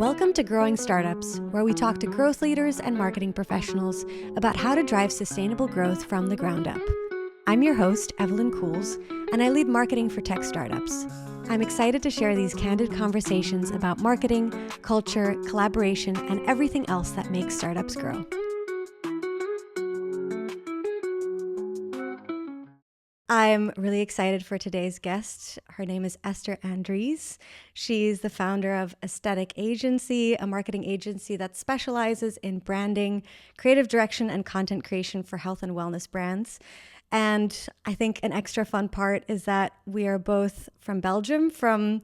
Welcome to Growing Startups, where we talk to growth leaders and marketing professionals about how to drive sustainable growth from the ground up. I'm your host, Evelyn Cools, and I lead marketing for tech startups. I'm excited to share these candid conversations about marketing, culture, collaboration, and everything else that makes startups grow. I'm really excited for today's guest. Her name is Esther Andries. She's the founder of Aesthetic Agency, a marketing agency that specializes in branding, creative direction, and content creation for health and wellness brands. And I think an extra fun part is that we are both from Belgium, from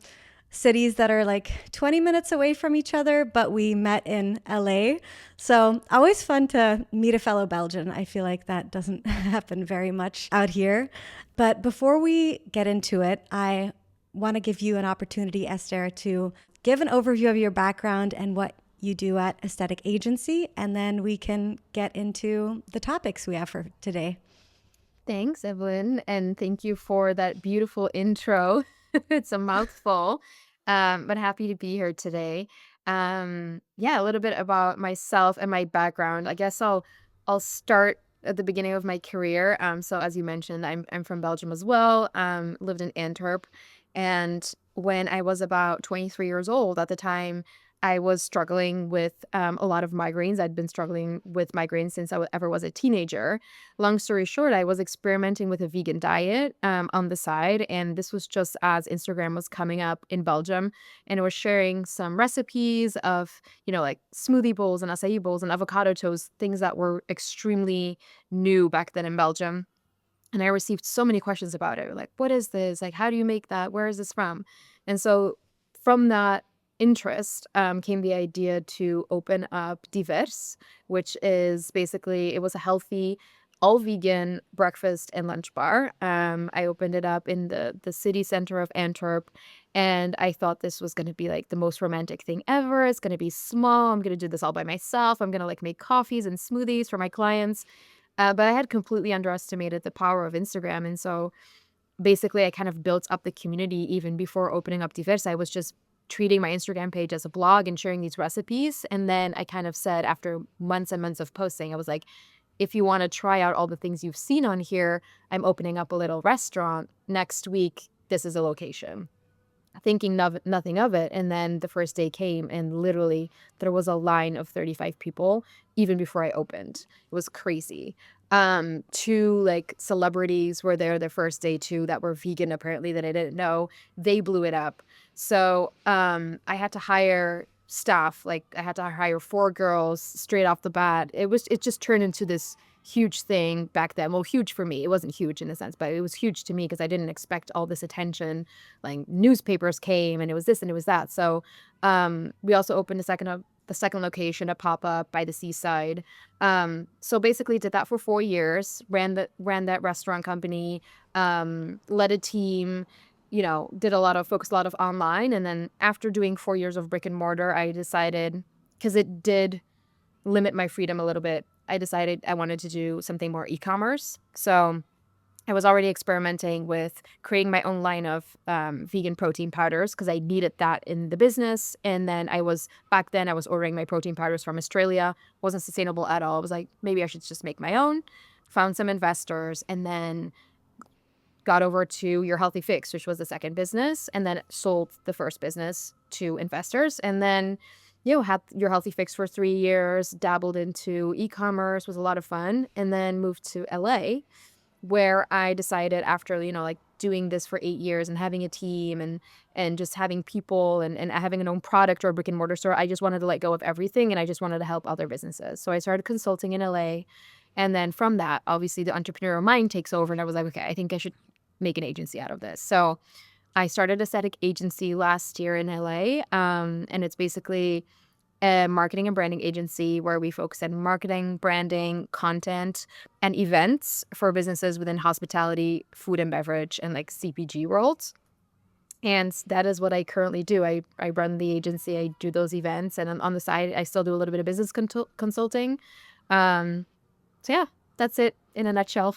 cities that are like 20 minutes away from each other, but we met in LA. So always fun to meet a fellow Belgian. I feel like that doesn't happen very much out here. But before we get into it, I want to give you an opportunity, Esther, to give an overview of your background and what you do at Aesthetic Agency, and then we can get into the topics we have for today. Thanks, Evelyn, and thank you for that beautiful intro. It's a mouthful, but happy to be here today. Yeah, a little bit about myself and my background. I guess I'll start at the beginning of my career. So as you mentioned, I'm from Belgium as well. Lived in Antwerp, and when I was about 23 years old at the time, I was struggling with a lot of migraines. I'd been struggling with migraines since I ever was a teenager. Long story short, I was experimenting with a vegan diet on the side. And this was just as Instagram was coming up in Belgium. And it was sharing some recipes of, like smoothie bowls and acai bowls and avocado toast, things that were extremely new back then in Belgium. And I received so many questions about it. Like, what is this? Like, how do you make that? Where is this from? And so from that interest came the idea to open up Divers, which is basically, it was a healthy, all vegan breakfast and lunch bar. I opened it up in the city center of Antwerp, and I thought this was going to be like the most romantic thing ever. It's going to be small. I'm going to do this all by myself. I'm going to like make coffees and smoothies for my clients. But I had completely underestimated the power of Instagram. And so basically, I kind of built up the community even before opening up Divers. I was just treating my Instagram page as a blog and sharing these recipes. And then I kind of said, after months and months of posting, I was like, if you want to try out all the things you've seen on here, I'm opening up a little restaurant next week. This is a location. Thinking nothing of it. And then the first day came, and literally there was a line of 35 people even before I opened. It was crazy. Two like celebrities were there the first day too that were vegan, apparently, that I didn't know. They blew it up. So I had to hire staff. Like, I had to hire 4 girls straight off the bat. It just turned into this huge thing back then. Well, huge for me. It wasn't huge in a sense, but it was huge to me because I didn't expect all this attention. Like, newspapers came, and it was this and it was that. So we also opened the second location, a pop-up by the seaside. So basically did that for 4 years, ran that restaurant company, led a team, focused a lot of online. And then after doing 4 years of brick and mortar, I decided, because it did limit my freedom a little bit, I decided I wanted to do something more e-commerce. So I was already experimenting with creating my own line of vegan protein powders because I needed that in the business. And then back then I was ordering my protein powders from Australia. Wasn't sustainable at all. I was like, maybe I should just make my own. Found some investors, and then got over to Your Healthy Fix, which was the second business, and then sold the first business to investors. And then, had Your Healthy Fix for 3 years, dabbled into e-commerce, was a lot of fun, and then moved to LA, where I decided after, like doing this for 8 years and having a team and just having people and having an own product or a brick and mortar store, I just wanted to let go of everything, and I just wanted to help other businesses. So I started consulting in LA. And then from that, obviously the entrepreneurial mind takes over, and I was like, okay, I think I should make an agency out of this. So I started Aesthetic Agency last year in LA. And it's basically a marketing and branding agency where we focus on marketing, branding, content, and events for businesses within hospitality, food and beverage, and like CPG worlds. And that is what I currently do. I run the agency, I do those events, and on the side, I still do a little bit of business consulting. So yeah, that's it in a nutshell.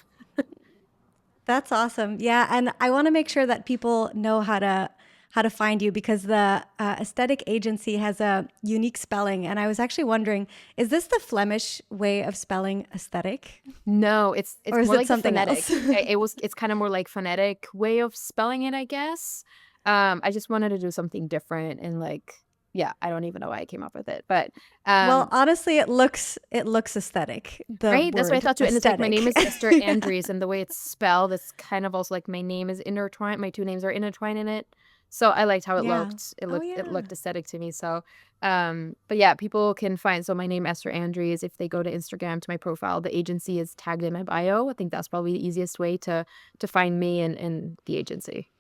That's awesome. Yeah. And I want to make sure that people know how to how to find you because the aesthetic agency has a unique spelling. And I was actually wondering, is this the Flemish way of spelling aesthetic, No, or it's is more it like the something else? phonetic. It's kind of more like phonetic way of spelling it, I guess. I just wanted to do something different and like, yeah, I don't even know why I came up with it, but Well, um, honestly, it looks aesthetic. The right? That's what I word thought too. And it's like my name aesthetic. is Esther Andries, and the way it's spelled, it's kind of also like my name is intertwined. My two names are intertwined in it. So I liked how it Yeah. looked. Oh It yeah. looked aesthetic to me. So but yeah, people can find so my name Esther Andries. If they go to Instagram to my profile, the agency is tagged in my bio. I think that's probably the easiest way to find me and the agency.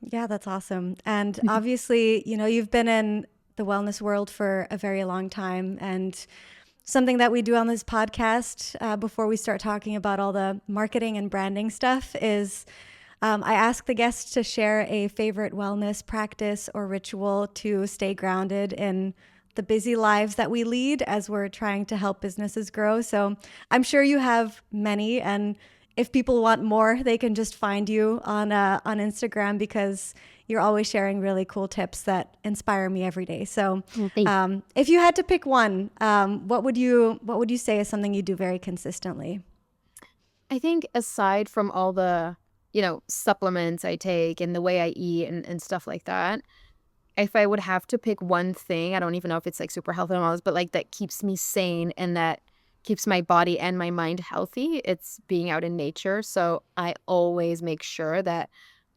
Yeah, that's awesome. And obviously, you've been in the wellness world for a very long time. And something that we do on this podcast before we start talking about all the marketing and branding stuff is I ask the guests to share a favorite wellness practice or ritual to stay grounded in the busy lives that we lead as we're trying to help businesses grow. So I'm sure you have many, and if people want more, they can just find you on Instagram because you're always sharing really cool tips that inspire me every day. So, Well, thank if you had to pick one, what would you say is something you do very consistently? I think aside from all the, supplements I take and the way I eat and stuff like that, if I would have to pick one thing, I don't even know if it's like super healthy and all this, but like that keeps me sane and that keeps my body and my mind healthy, it's being out in nature. So I always make sure that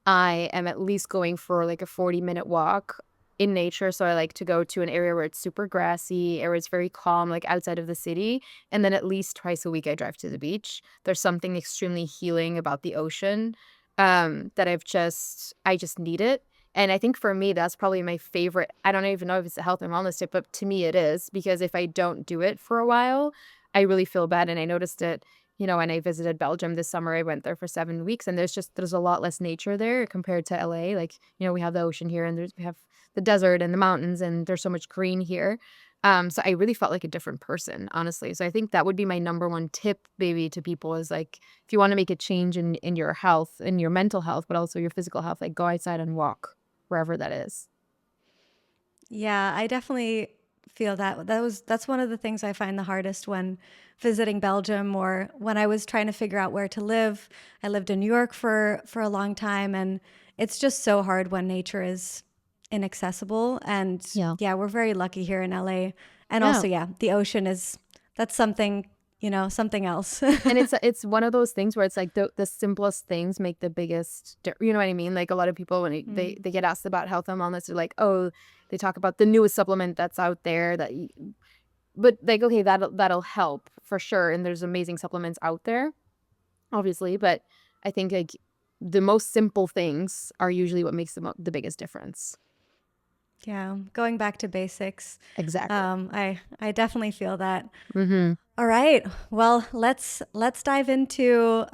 I am at least going for like a 40-minute walk in nature. So I like to go to an area where it's super grassy, or it's very calm, like outside of the city. And then at least twice a week, I drive to the beach. There's something extremely healing about the ocean that I just need it. And I think for me, that's probably my favorite. I don't even know if it's a health and wellness tip, but to me, it is because if I don't do it for a while, I really feel bad. And I noticed it when I visited Belgium this summer. I went there for 7 weeks, and there's a lot less nature there compared to LA. Like, we have the ocean here, and we have the desert and the mountains, and there's so much green here. So I really felt like a different person, honestly. So I think that would be my number one tip, maybe, to people is like, if you want to make a change in your health, in your mental health, but also your physical health, like go outside and walk wherever that is. Yeah, I definitely feel that. That's one of the things I find the hardest when visiting Belgium or when I was trying to figure out where to live. I lived in New York for a long time, and it's just so hard when nature is inaccessible. And Yeah. yeah, we're very lucky here in LA. And Yeah. also, yeah, the ocean is that's something, something else. And it's one of those things where it's like the simplest things make the biggest you know what I mean? Like a lot of people when Mm. they get asked about health and wellness, they're like, "Oh," they talk about the newest supplement that's out there but like, okay, that'll help for sure, and there's amazing supplements out there, obviously, but I think like the most simple things are usually what makes the biggest difference. Yeah, going back to basics. Exactly. I definitely feel that. Mhm. All right. Well, let's dive into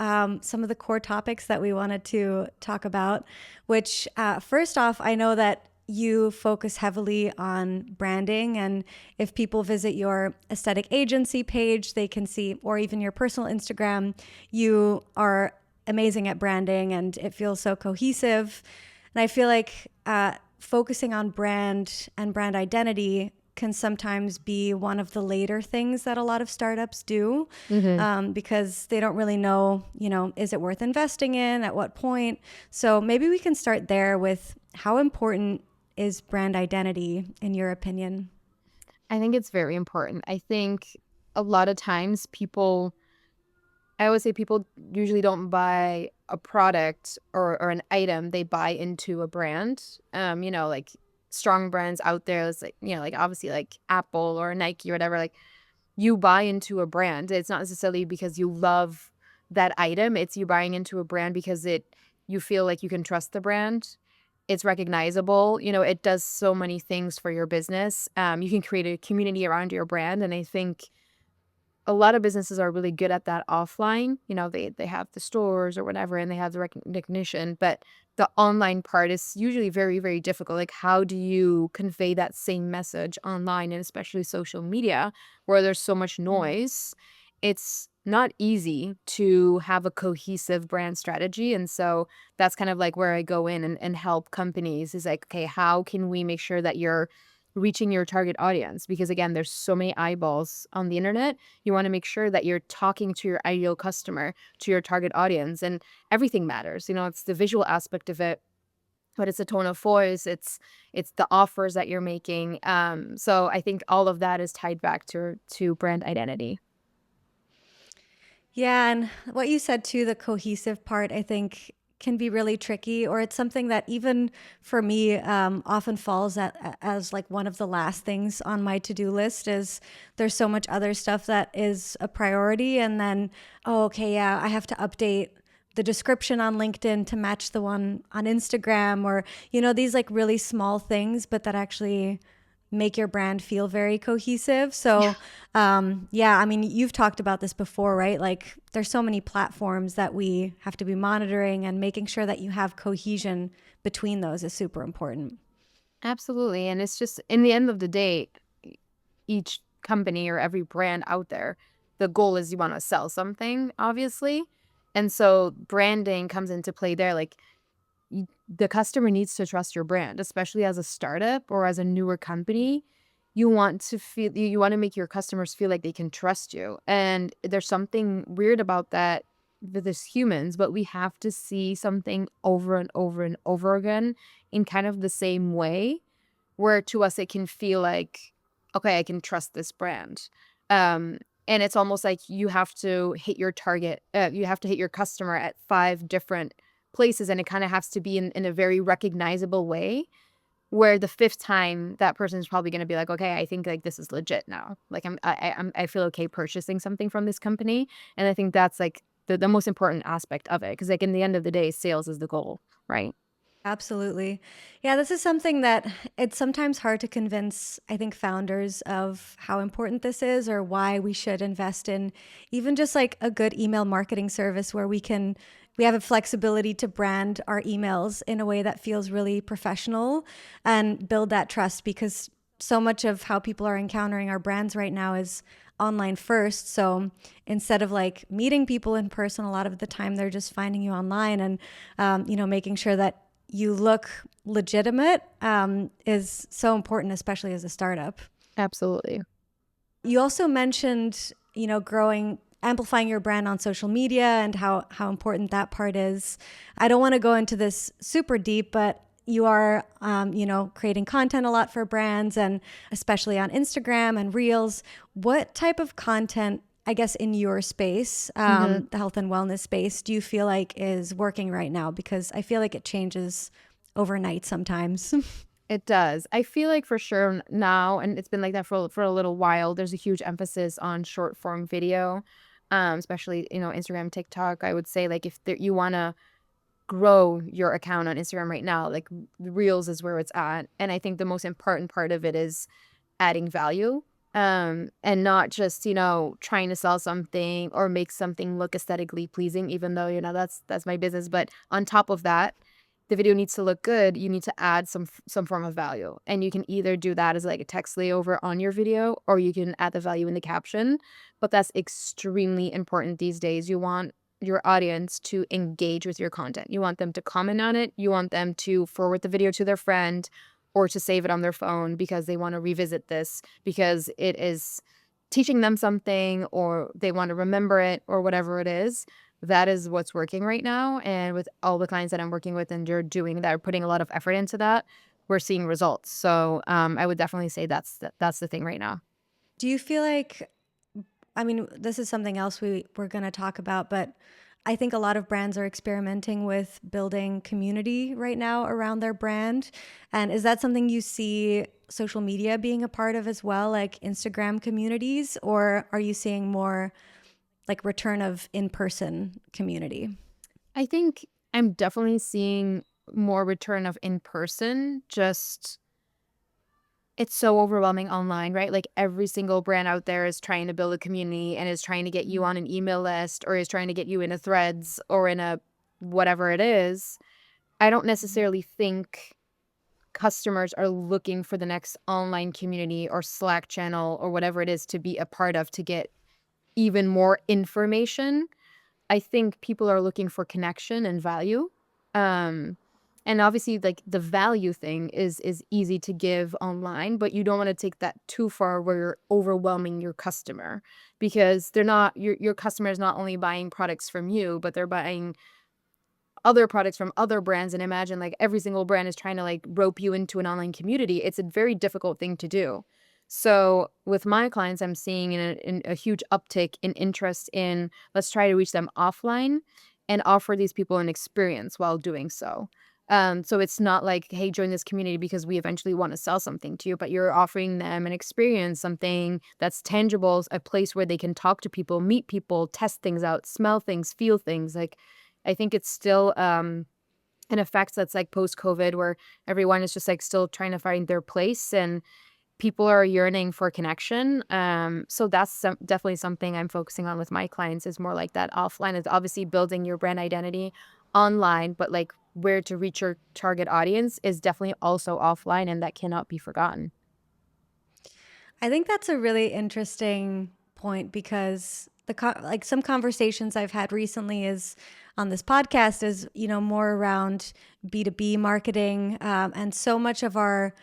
some of the core topics that we wanted to talk about. Which first off, I know that you focus heavily on branding, and if people visit your aesthetic agency page, they can see, or even your personal Instagram, you are amazing at branding, and it feels so cohesive. And I feel like focusing on brand and brand identity can sometimes be one of the later things that a lot of startups do Mhm. because they don't really know, is it worth investing in? At what point? So maybe we can start there with how important is brand identity in your opinion? I think it's very important. I think a lot of times I always say people usually don't buy a product or an item, they buy into a brand. Like strong brands out there, it's like, like obviously like Apple or Nike or whatever, like you buy into a brand. It's not necessarily because you love that item, it's you buying into a brand because you feel like you can trust the brand. It's recognizable, it does so many things for your business. You can create a community around your brand. And I think a lot of businesses are really good at that offline. They have the stores or whatever, and they have the recognition, but the online part is usually very, very difficult. Like, how do you convey that same message online and especially social media where there's so much Mm. noise? It's not easy to have a cohesive brand strategy. And so that's kind of like where I go in and help companies is like, okay, how can we make sure that you're reaching your target audience? Because again, there's so many eyeballs on the internet. You want to make sure that you're talking to your ideal customer, to your target audience, and everything matters. It's the visual aspect of it, but it's a tone of voice, it's the offers that you're making. So I think all of that is tied back to brand identity. Yeah, and what you said too, the cohesive part, I think can be really tricky, or it's something that even for me often falls as like one of the last things on my to-do list is there's so much other stuff that is a priority, and then, oh, okay, yeah, I have to update the description on LinkedIn to match the one on Instagram, or, these like really small things, but that actually make your brand feel very cohesive. So, yeah, I mean, you've talked about this before, right? Like, there's so many platforms that we have to be monitoring, and making sure that you have cohesion between those is super important. Absolutely, and it's just in the end of the day, each company or every brand out there, the goal is you wanna sell something, obviously, and so branding comes into play there, like, the customer needs to trust your brand, especially as a startup or as a newer company. You want to make your customers feel like they can trust you. And there's something weird about that with us humans, but we have to see something over and over and over again in kind of the same way, where to us it can feel like, okay, I can trust this brand. Um, and it's almost like you have to hit your target, you have to hit your customer at five different places, and it kind of has to be in a very recognizable way. Where the fifth time, that person is probably going to be like, okay, I think like this is legit now. Like I feel okay purchasing something from this company, and I think that's like the most important aspect of it, because like in the end of the day, sales is the goal, right? Absolutely. Yeah, this is something that it's sometimes hard to convince, I think, founders of how important this is, or why we should invest in even just like a good email marketing service where we have a flexibility to brand our emails in a way that feels really professional and build that trust, because so much of how people are encountering our brands right now is online first. So instead of like meeting people in person, a lot of the time they're just finding you online, and making sure that you look legitimate is so important, especially as a startup. Absolutely. You also mentioned, amplifying your brand on social media and how important that part is. I don't want to go into this super deep, but you are, creating content a lot for brands, and especially on Instagram and Reels. What type of content, I guess, in your space, the health and wellness space, do you feel like is working right now? Because I feel like it changes overnight sometimes. It does. I feel like for sure now, and it's been like that for a little while, there's a huge emphasis on short form video, especially, Instagram, TikTok. I would say like if you want to grow your account on Instagram right now, like Reels is where it's at. And I think the most important part of it is adding value, and not just, trying to sell something or make something look aesthetically pleasing, even though, that's my business. But on top of that, the video needs to look good. You need to add some form of value. And you can either do that as like a text layover on your video, or you can add the value in the caption. But that's extremely important these days. You want your audience to engage with your content. You want them to comment on it. You want them to forward the video to their friend, or to save it on their phone because they want to revisit this because it is teaching them something, or they want to remember it, or whatever it is. That is what's working right now. And with all the clients that I'm working with and they're doing that, are putting a lot of effort into that, we're seeing results. So I would definitely say that's the thing right now. Do you feel like, I mean, this is something else we're going to talk about, but I think a lot of brands are experimenting with building community right now around their brand. And is that something you see social media being a part of as well, like Instagram communities, or are you seeing more like return of in-person community? I think I'm definitely seeing more return of in person. Just it's so overwhelming online, right? Like every single brand out there is trying to build a community and is trying to get you on an email list, or is trying to get you in a threads or in a whatever it is. I don't necessarily think customers are looking for the next online community or Slack channel or whatever it is to be a part of, to get even more information. I think people are looking for connection and value. Um, and obviously like the value thing is easy to give online, but you don't want to take that too far where you're overwhelming your customer, because they're not your customer is not only buying products from you, but they're buying other products from other brands. And imagine like every single brand is trying to like rope you into an online community. It's a very difficult thing to do. So with my clients, I'm seeing in a huge uptick in interest in, let's try to reach them offline and offer these people an experience while doing so. So it's not like, hey, join this community because we eventually want to sell something to you, but you're offering them an experience, something that's tangible, a place where they can talk to people, meet people, test things out, smell things, feel things. Like I think it's still, an effect that's, like, post-COVID where everyone is just, like, still trying to find their place and people are yearning for connection, so that's definitely something I'm focusing on with my clients is more like that offline is obviously building your brand identity online, but, like, where to reach your target audience is definitely also offline, and that cannot be forgotten. I think that's a really interesting point because like some conversations I've had recently is on this podcast is more around B2B marketing, and so much of our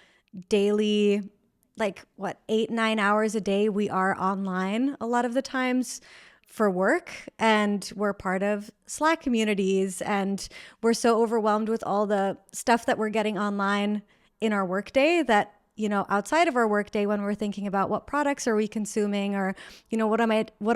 daily, like what, 8 9 hours a day we are online a lot of the times for work, and we're part of Slack communities, and we're so overwhelmed with all the stuff that we're getting online in our workday that outside of our workday, when we're thinking about what products are we consuming, or what am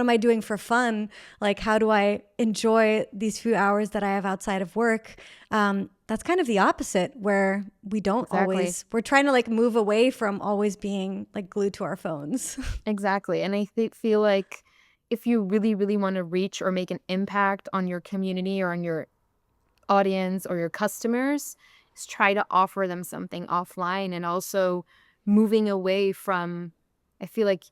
I doing for fun, like how do I enjoy these few hours that I have outside of work, that's kind of the opposite, where Exactly. we're trying to like move away from always being like glued to our phones. Exactly, and I feel like if you really, really wanna reach or make an impact on your community or on your audience or your customers, is try to offer them something offline and also moving away from, I feel like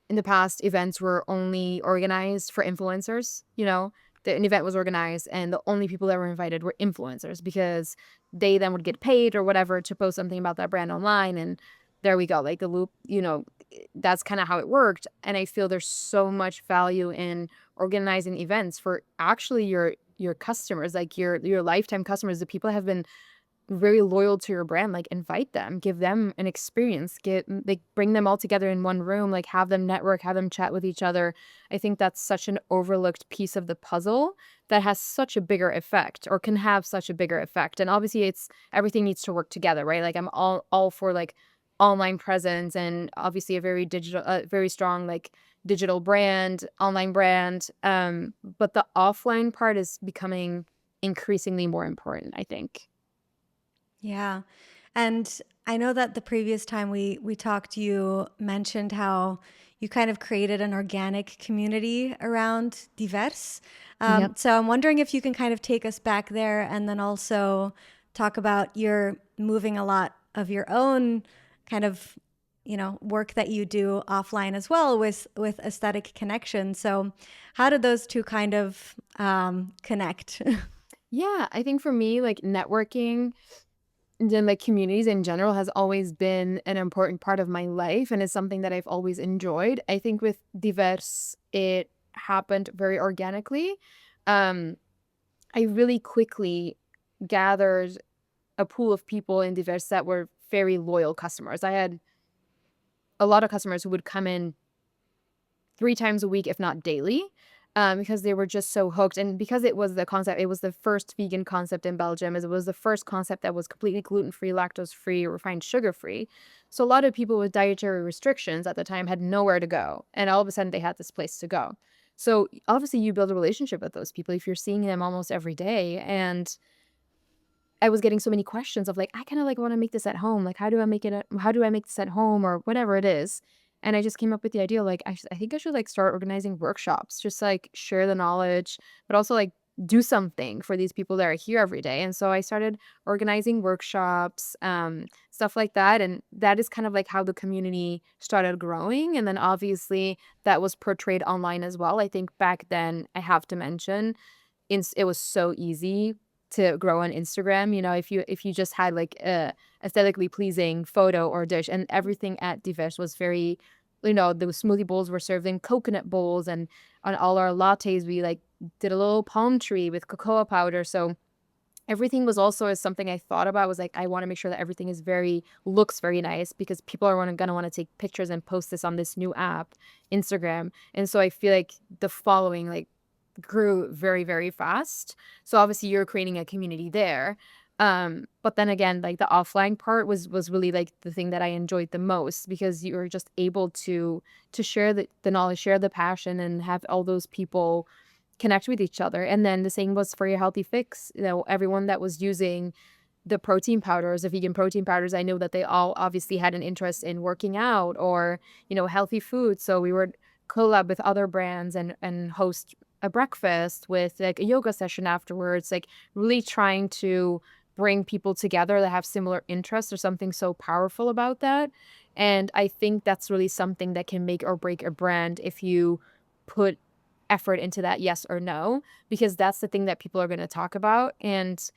in the past, events were only organized for influencers, you know? An event was organized and the only people that were invited were influencers because they then would get paid or whatever to post something about that brand online, and there we go, like the loop, that's kinda how it worked, and I feel there's so much value in organizing events for actually your customers, like your lifetime customers, the people that have been very loyal to your brand, like, invite them, give them an experience, like, bring them all together in one room, like, have them network, have them chat with each other. I think that's such an overlooked piece of the puzzle that has such a bigger effect or can have such a bigger effect, and obviously, it's everything needs to work together, right? Like, I'm all for, like, online presence and obviously a very strong, like, digital brand, online brand, but the offline part is becoming increasingly more important, I think. Yeah. And I know that the previous time we talked, you mentioned how you kind of created an organic community around Divers. Yep. So I'm wondering if you can kind of take us back there, and then also talk about your moving a lot of your own kind of work that you do offline as well with aesthetic connection. So how did those two kind of connect? Yeah, I think for me, like networking and then like communities in general has always been an important part of my life and is something that I've always enjoyed. I think with Divers, it happened very organically. Um, I really quickly gathered a pool of people in Divers that were very loyal customers. I had a lot of customers who would come in 3 times a week, if not daily, because they were just so hooked, and because it was the first vegan concept in Belgium, as it was the first concept that was completely gluten-free, lactose-free, refined sugar-free. So a lot of people with dietary restrictions at the time had nowhere to go, and all of a sudden they had this place to go. So, obviously, you build a relationship with those people if you're seeing them almost every day, and I was getting so many questions of like, "I kinda, like, wanna make this at home, like, how do I make this at home?" Or whatever it is, and I just came up with the idea, like, I think I should, like, start organizing workshops, just, like, share the knowledge, but also, like, do something for these people that are here every day, and so I started organizing workshops, stuff like that, and that is kind of, like, how the community started growing, and then obviously that was portrayed online as well. I think back then, I have to mention, it was so easy to grow on Instagram, if you just had, like, a aesthetically pleasing photo or dish, and everything at Divesh was very, the smoothie bowls were served in coconut bowls, and on all our lattes, we, like, did a little palm tree with cocoa powder, so everything was also is something I thought about, was, like, I wanna make sure that everything is very looks very nice because people are gonna wanna take pictures and post this on this new app, Instagram, and so I feel like the following, like, grew very, very fast. So, obviously, you're creating a community there, but then again, like, the offline part was really, like, the thing that I enjoyed the most because you were just able to share the knowledge, share the passion, and have all those people connect with each other, and then the same was for your healthy fix, everyone that was using the protein powders, the vegan protein powders, I know that they all obviously had an interest in working out or, healthy food, so we would collab with other brands and host a breakfast with, like, a yoga session afterwards, like, really trying to bring people together that have similar interests. Or something so powerful about that, and I think that's really something that can make or break a brand if you put effort into that yes or no, because that's the thing that people are gonna talk about, and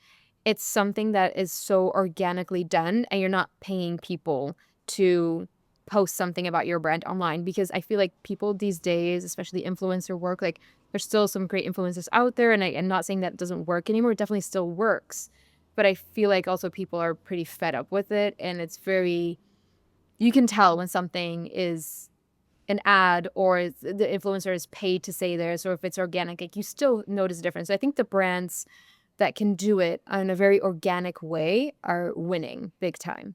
it's something that is so organically done, and you're not paying people to post something about your brand online, because I feel like people these days, especially influencer work, like, there's still some great influencers out there, and I'm not saying that doesn't work anymore, it definitely still works, but I feel like also people are pretty fed up with it, and it's very you can tell when something is an ad or the influencer is paid to say this, or if it's organic, like, you still notice a difference. I think the brands that can do it in a very organic way are winning big time.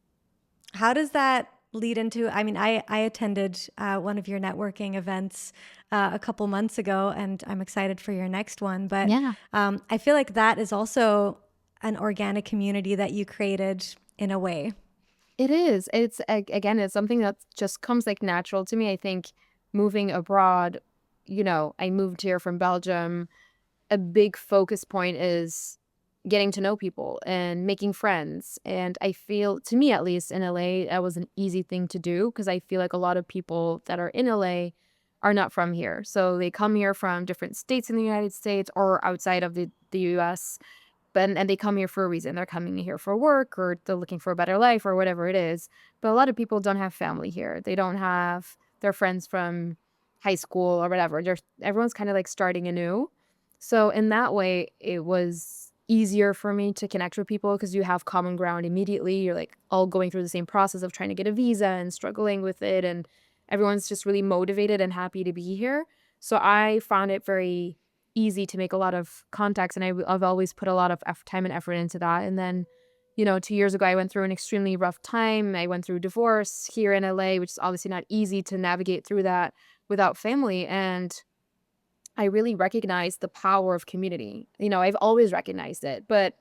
How does that lead into? I mean, I attended one of your networking events a couple months ago, and I'm excited for your next one. But Yeah. I feel like that is also an organic community that you created in a way. It is. It's again, it's something that just comes, like, natural to me. I think moving abroad, I moved here from Belgium. A big focus point is getting to know people and making friends, and I feel, to me at least, in LA, that was an easy thing to do because I feel like a lot of people that are in LA are not from here. So they come here from different states in the United States or outside of the US, and they come here for a reason. They're coming here for work, or they're looking for a better life, or whatever it is. But a lot of people don't have family here. They don't have their friends from high school or whatever. Everyone's kind of like starting anew. So in that way, it was easier for me to connect with people because you have common ground immediately. You're like all going through the same process of trying to get a visa and struggling with it, and everyone's just really motivated and happy to be here. So I found it very easy to make a lot of contacts, and I've always put a lot of time and effort into that. And then, 2 years ago, I went through an extremely rough time. I went through divorce here in LA, which is obviously not easy to navigate through that without family. And I really recognized the power of community. I've always recognized it, but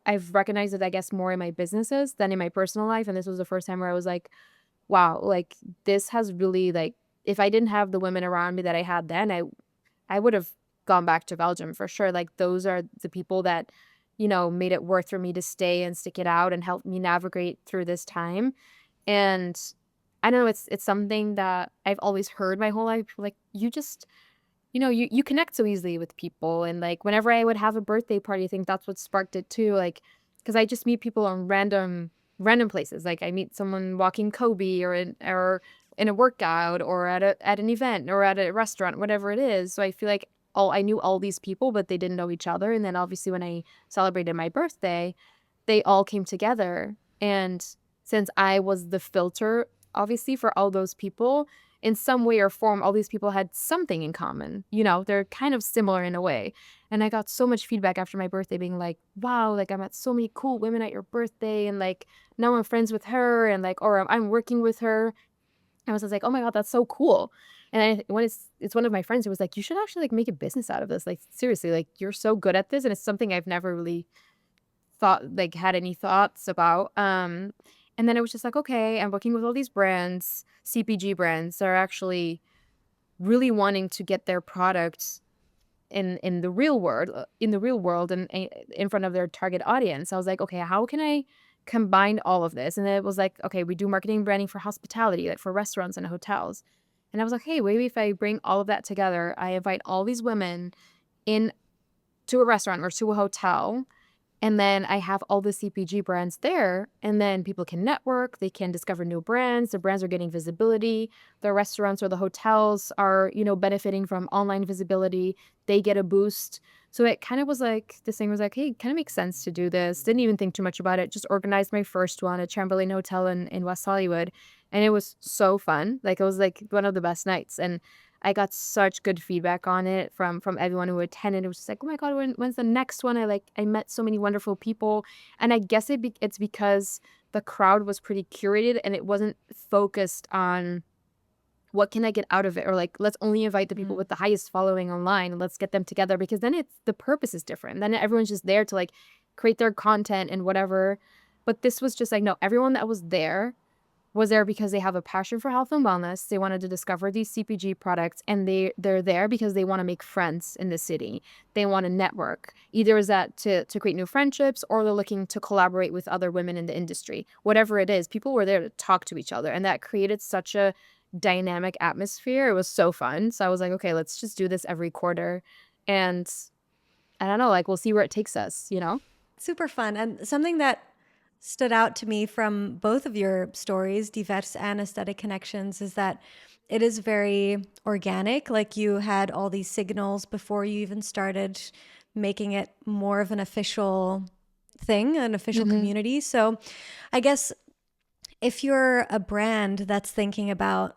I've recognized it, I guess, more in my businesses than in my personal life. And this was the first time where I was like, wow, like, this has really, like, if I didn't have the women around me that I had then, I would have gone back to Belgium for sure. Like, those are the people that, made it worth for me to stay and stick it out and help me navigate through this time. And I don't know, it's something that I've always heard my whole life. Like, you just, you connect so easily with people. And, like, whenever I would have a birthday party, I think that's what sparked it too. Like, because I just meet people on random places. Like, I meet someone walking Kobe or in a workout or at an event or at a restaurant, whatever it is. So I feel like I knew all these people, but they didn't know each other. And then obviously when I celebrated my birthday, they all came together. And since I was the filter, obviously, for all those people, in some way or form, all these people had something in common. They're kind of similar in a way. And I got so much feedback after my birthday being like, wow, like, I met so many cool women at your birthday. And, like, now I'm friends with her, and, like, or I'm working with her. I was just like, "Oh my god, that's so cool." And when it's one of my friends who was like, "You should actually, like, make a business out of this. Like, seriously, like, you're so good at this." And it's something I've never really had any thoughts about. And then it was just like, "Okay, I'm working with all these brands, CPG brands that are actually really wanting to get their products in the real world and in front of their target audience." I was like, "Okay, how can I combine all of this?" And then it was like, "Okay, we do marketing and branding for hospitality, like for restaurants and hotels." And I was like, "Hey, maybe if I bring all of that together, I invite all these women in to a restaurant or to a hotel, And then I have all the CPG brands there, and then people can network, they can discover new brands, the brands are getting visibility, the restaurants or the hotels are, benefiting from online visibility, they get a boost. So it kind of was like this thing was like, hey, kind of makes sense to do this. Didn't even think too much about it. Just organized my first one at Chamberlain Hotel in West Hollywood. And it was so fun. Like it was like one of the best nights. And I got such good feedback on it from everyone who attended. It was just like, "Oh my god, when's the next one?" I met so many wonderful people, and I guess it's because the crowd was pretty curated and it wasn't focused on what can I get out of it, or like let's only invite the people Mm. with the highest following online and let's get them together, because then it's the purpose is different. Then everyone's just there to like create their content and whatever. But this was just like, no, everyone that was there because they have a passion for health and wellness. They wanted to discover these CPG products, and they're there because they wanna make friends in the city. They wanna network. Either is that to create new friendships, or they're looking to collaborate with other women in the industry. Whatever it is, people were there to talk to each other, and that created such a dynamic atmosphere. It was so fun. So I was like, "Okay, let's just do this every quarter." And I don't know, like, we'll see where it takes us, you know? Super fun. And something that stood out to me from both of your stories, Diverse and Aesthetic Connections, is that it is very organic. Like you had all these signals before you even started making it more of an official thing, an official Mhm. community. So I guess if you're a brand that's thinking about,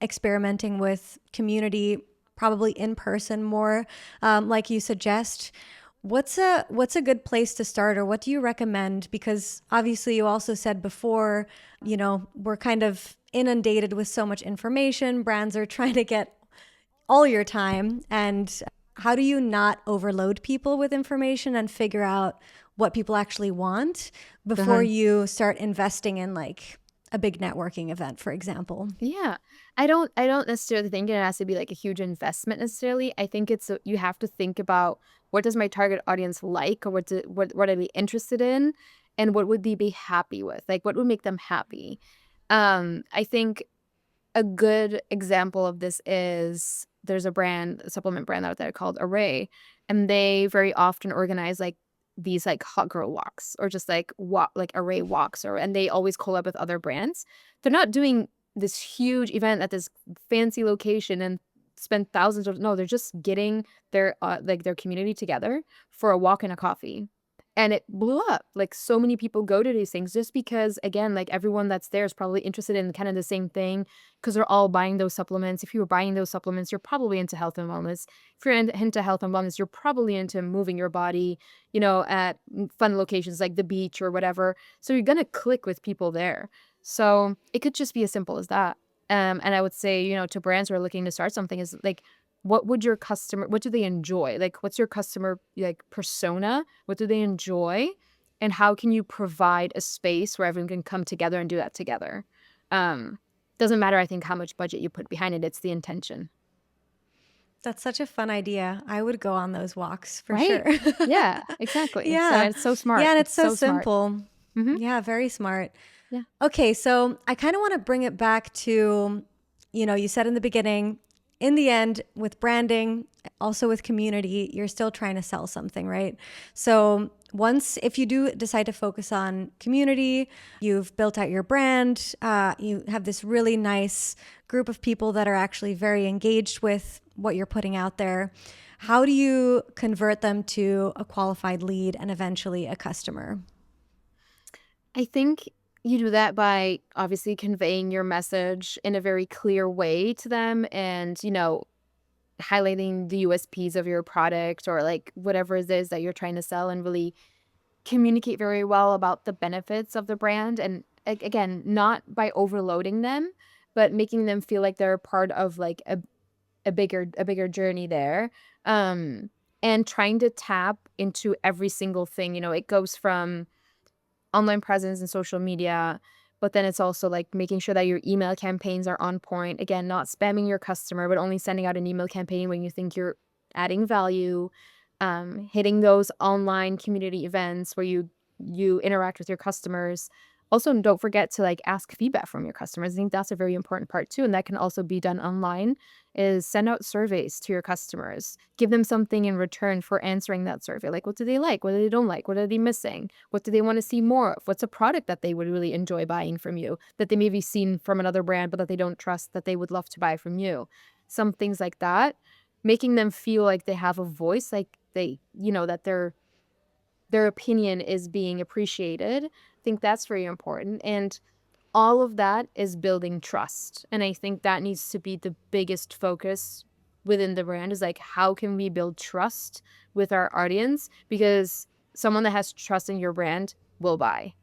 experimenting with community, probably in person more, like you suggest, what's a good place to start, or what do you recommend? Because obviously, you also said before, we're kind of inundated with so much information. Brands are trying to get all your time, and how do you not overload people with information and figure out what people actually want before Uh-huh. you start investing in like a big networking event, for example? Yeah. I don't necessarily think it has to be like a huge investment necessarily. I think you have to think about what does my target audience like, or what are they interested in, and what would they be happy with? Like what would make them happy? I think a good example of this is there's a supplement brand out there called Array, and they very often organize like these like hot girl walks, or just like like Array walks, or and they always collab with other brands. They're not doing this huge event at this fancy location and spend thousands of no, they're just getting their community together for a walk and a coffee. And it blew up. Like so many people go to these things just because again, like everyone that's there is probably interested in kind of the same thing, because they're all buying those supplements. If you were buying those supplements, you're probably into health and wellness. If you're into health and wellness, you're probably into moving your body, at fun locations like the beach or whatever. So you're gonna click with people there. So it could just be as simple as that. And I would say, to brands who are looking to start something is like, what do they enjoy? Like, what's your customer like persona? What do they enjoy? And how can you provide a space where everyone can come together and do that together? Um, doesn't matter, I think, how much budget you put behind it, it's the intention. That's such a fun idea. I would go on those walks for Right? sure. Yeah, exactly. So Yeah. it's so Yeah, smart. and it's It's so so smart. simple. Mhm. Yeah, very smart. Yeah. Okay, so I kind of want to bring it back to, you said in the beginning, in the end, with branding, also with community, you're still trying to sell something, right? So if you do decide to focus on community, you've built out your brand, you have this really nice group of people that are actually very engaged with what you're putting out there. How do you convert them to a qualified lead and eventually a customer? I think you do that by obviously conveying your message in a very clear way to them, and, highlighting the USPs of your product, or like whatever it is that you're trying to sell, and really communicate very well about the benefits of the brand. And again, not by overloading them, but making them feel like they're part of like a bigger journey there. Um and trying to tap into every single thing. It goes from online presence and social media, but then it's also like making sure that your email campaigns are on point. Again, not spamming your customer, but only sending out an email campaign when you think you're adding value. Hitting those online community events where you interact with your customers. Also, don't forget to like ask feedback from your customers. I think that's a very important part too. And that can also be done online is send out surveys to your customers. Give them something in return for answering that survey. Like what do they like? What do they don't like? What are they missing? What do they want to see more of? What's a product that they would really enjoy buying from you that they maybe seen from another brand but that they don't trust that they would love to buy from you? Some things like that, making them feel like they have a voice, like they, that their opinion is being appreciated. I think that's very important. And all of that is building trust. And I think that needs to be the biggest focus within the brand is like, how can we build trust with our audience? Because someone that has trust in your brand will buy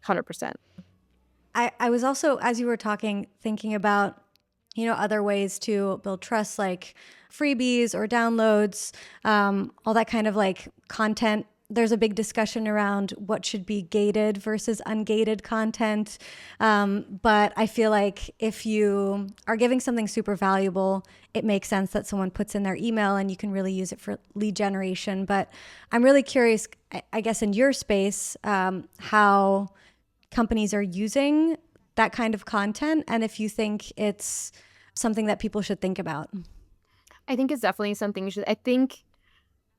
100%. I was also, as you were talking, thinking about, other ways to build trust, like freebies or downloads, all that kind of like content. There's a big discussion around what should be gated versus ungated content. But I feel like if you are giving something super valuable, it makes sense that someone puts in their email and you can really use it for lead generation. But I'm really curious, I guess, in your space, how companies are using that kind of content and if you think it's something that people should think about. I think it's definitely something you should, I think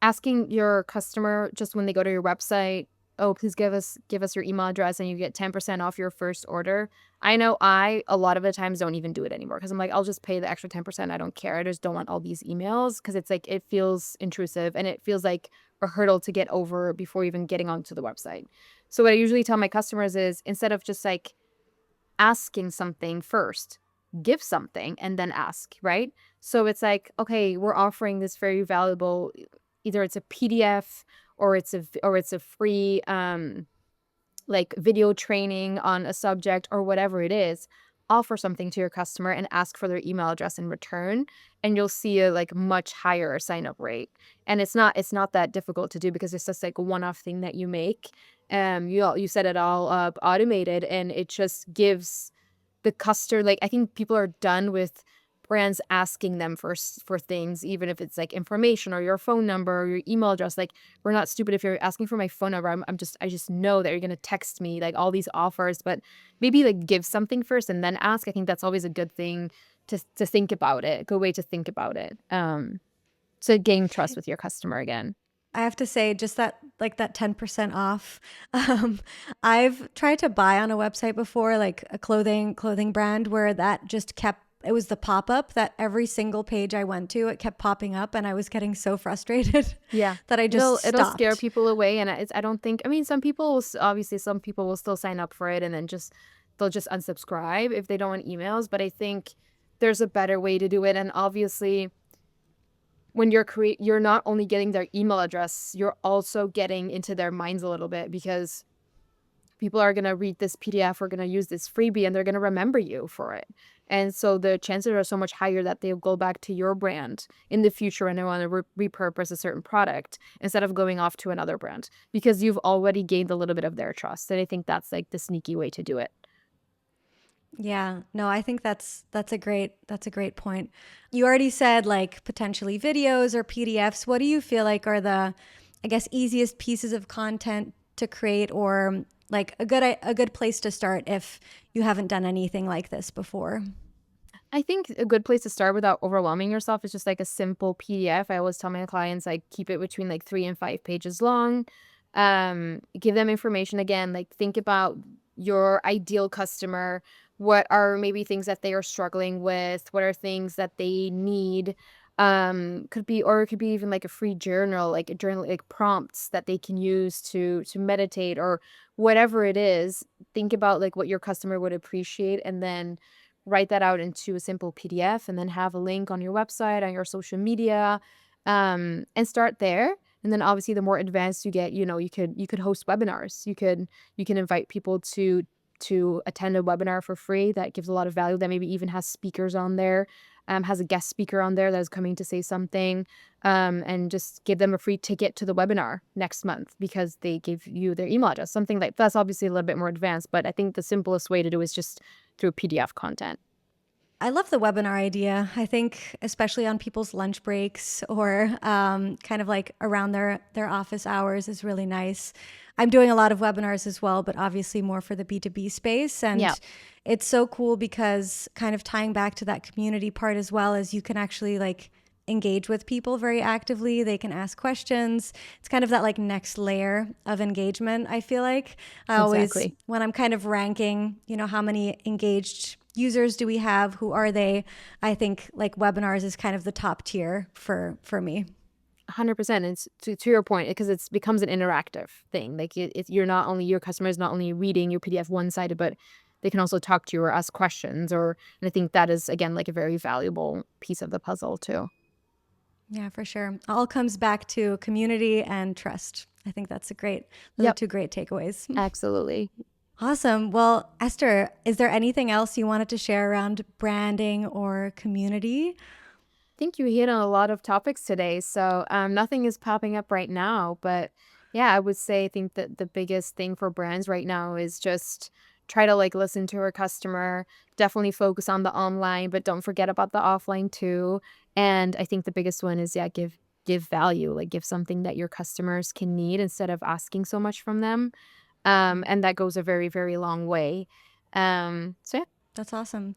asking your customer just when they go to your website, "Oh, please give us your email address and you get 10% off your first order." I know I a lot of the times don't even do it anymore because 'cause I'm like, "I'll just pay the extra 10%. I don't care. I just don't want all these emails because it's like it feels intrusive and it feels like a hurdle to get over before even getting onto the website." So what I usually tell my customers is instead of just like asking something first, give something and then ask, right? So it's like, okay, we're offering this very valuable, either it's a PDF or it's a free like video training on a subject or whatever it is. Offer something to your customer and ask for their email address in return, and you'll see a like much higher sign up rate. And it's not that difficult to do because it's just like a one off thing that you make. You set it all up automated, and it just gives the customer, like, I think people are done with brands asking them for things, even if it's, like, information or your phone number or your email address, like, we're not stupid if you're asking for my phone number, I just know that you're gonna text me, like, all these offers, but maybe, like, give something first and then ask. I think that's always a good thing to think about it, a good way to think about it, to gain trust with your customer again. I have to say, just that, like that 10% off. Um, I've tried to buy on a website before, like a clothing brand, where that just kept. It was the pop up that every single page I went to, it kept popping up, and I was getting so frustrated Yeah. that I just It'll scare stopped. people away, and I don't think, I mean, some people will obviously, some people will still sign up for it and then they'll just unsubscribe if they don't want emails, but I think there's a better way to do it, and obviously, when you're not only getting their email address, you're also getting into their minds a little bit because people are gonna read this PDF or gonna use this freebie, and they're gonna remember you for it. And so the chances are so much higher that they'll go back to your brand in the future when they want to repurpose a certain product instead of going off to another brand because you've already gained a little bit of their trust. And I think that's like the sneaky way to do it. Yeah, no, I think that's a great point. You already said like potentially videos or PDFs. What do you feel like are the, I guess, easiest pieces of content to create, or like a good place to start if you haven't done anything like this before? I think a good place to start without overwhelming yourself is just like a simple PDF. I always tell my clients like keep it between like 3 and 5 pages long. Give them information again, like think about your ideal customer. What are maybe things that they are struggling with? What are things that they need? Could be, or it could be even like a free journal, like a journal, like prompts that they can use to meditate or whatever it is. Think about like what your customer would appreciate, and then write that out into a simple PDF and then have a link on your website, on your social media, and start there. And then obviously the more advanced you get, you could host webinars. You can invite people to attend a webinar for free that gives a lot of value, that maybe even has speakers on there, has a guest speaker on there that is coming to say something, and just give them a free ticket to the webinar next month because they gave you their email address. Something like that's obviously a little bit more advanced, but I think the simplest way to do is just through PDF content. I love the webinar idea. I think, especially on people's lunch breaks or kind of like around their office hours, is really nice. I'm doing a lot of webinars as well, but obviously more for the B2B space. Yeah, And it's so cool because kind of tying back to that community part as well as you can actually like engage with people very actively. They can ask questions. It's kind of that like next layer of engagement, I feel like. I always, exactly. when I'm kind of ranking, how many engaged users do we have? Who are they? I think like webinars is kind of the top tier for me. 100%. It's to your point because it becomes an interactive thing. Like you're not only your customer is not only reading your PDF one sided, but they can also talk to you or ask questions. And I think that is again like a very valuable piece of the puzzle too. Yeah, for sure. All comes back to community and trust. I think those are Yep, two great takeaways. absolutely. Awesome. Well, Esther, is there anything else you wanted to share around branding or community? Think you hit on a lot of topics today. So nothing is popping up right now, but yeah, I would say I think that the biggest thing for brands right now is just try to like listen to our customer, definitely focus on the online, but don't forget about the offline too. And I think the biggest one is give value, like give something that your customers can need instead of asking so much from them. And that goes a very, very long way. So yeah. That's awesome.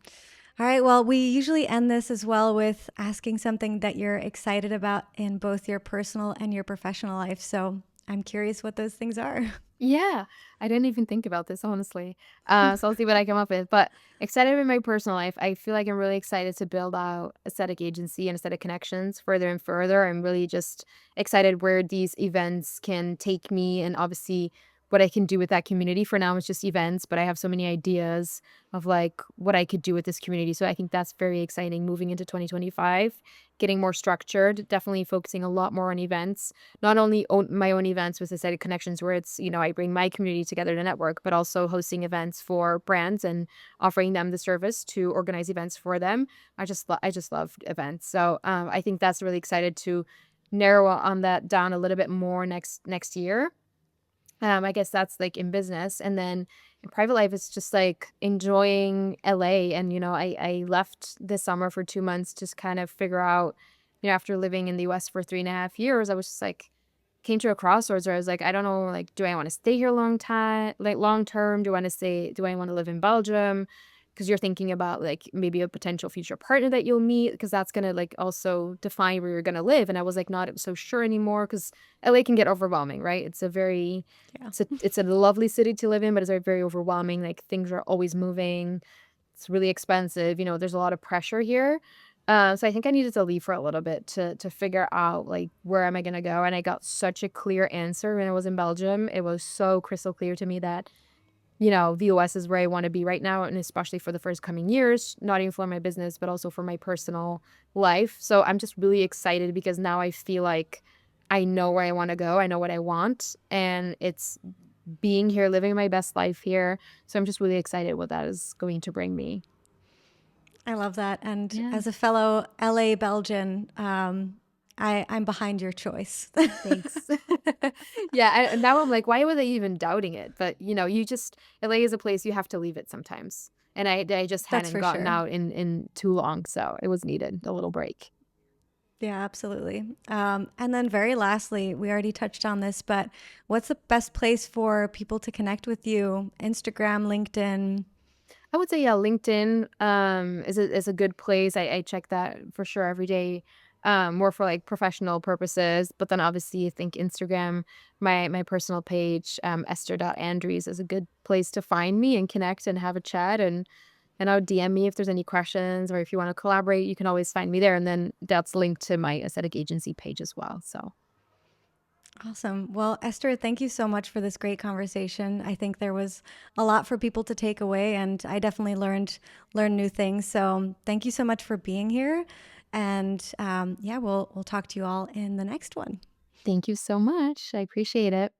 All right. Well, we usually end this as well with asking something that you're excited about in both your personal and your professional life. So I'm curious what those things are. Yeah, I didn't even think about this, honestly. So I'll see what I come up with. But excited in my personal life, I feel like I'm really excited to build out aesthetic agency and aesthetic connections further and further. I'm really just excited where these events can take me and obviously what I can do with that community. For now, it's just events, but I have so many ideas of like what I could do with this community. So I think that's very exciting moving into 2025, getting more structured, definitely focusing a lot more on events not only my own events with Aesthetic Connections, where it's, I bring my community together to network, but also hosting events for brands and offering them the service to organize events for them. I just love events. So I think that's really excited to narrow on that down a little bit more next year. I guess that's, like, in business, and then in private life, it's just, like, enjoying LA, and, I left this summer for 2 months to kind of figure out, after living in the US for 3.5 years, I was just, like came to a crossroads where I was like, "I don't know, like, do I wanna stay here long term? Do I wanna live in Belgium? Because 'Cause you're thinking about, like, maybe a potential future partner that you'll meet, because that's gonna, like, also define where you're gonna live, and I was, like, not so sure anymore because LA can get overwhelming, right? Yeah. It's a lovely city to live in, but it's very overwhelming, like, things are always moving. It's really expensive, there's a lot of pressure here. So I think I needed to leave for a little bit to figure out, like, where am I gonna go, and I got such a clear answer when I was in Belgium. It was so crystal clear to me that, the US is where I wanna be right now, and especially for the first coming years, not even for my business, but also for my personal life. So I'm just really excited because now I feel like I know where I wanna go, I know what I want, and it's being here, living my best life here. So I'm just really excited what that is going to bring me. I love that. And Yeah. as a fellow LA Belgian, I'm behind your choice. Thanks. Yeah, and now I'm like, "Why were they even doubting it?" But, you just LA is a place you have to leave it sometimes, and I just That's hadn't for gotten sure. out in too long, so it was needed, a little break. Yeah, absolutely. And then, very lastly, we already touched on this, but what's the best place for people to connect with you? Instagram, LinkedIn? I would say, yeah, LinkedIn, is a good place. I check that for sure every day, more for, like, professional purposes, but then obviously I think Instagram, my personal page, Esther.Andries is a good place to find me and connect and have a chat, and I would DM me if there's any questions or if you wanna collaborate, you can always find me there, and then that's linked to my aesthetic agency page as well, so Awesome. Well, Esther, thank you so much for this great conversation. I think there was a lot for people to take away, and I definitely learned new things. So thank you so much for being here. And yeah, we'll talk to you all in the next one. thank you so much. I appreciate it.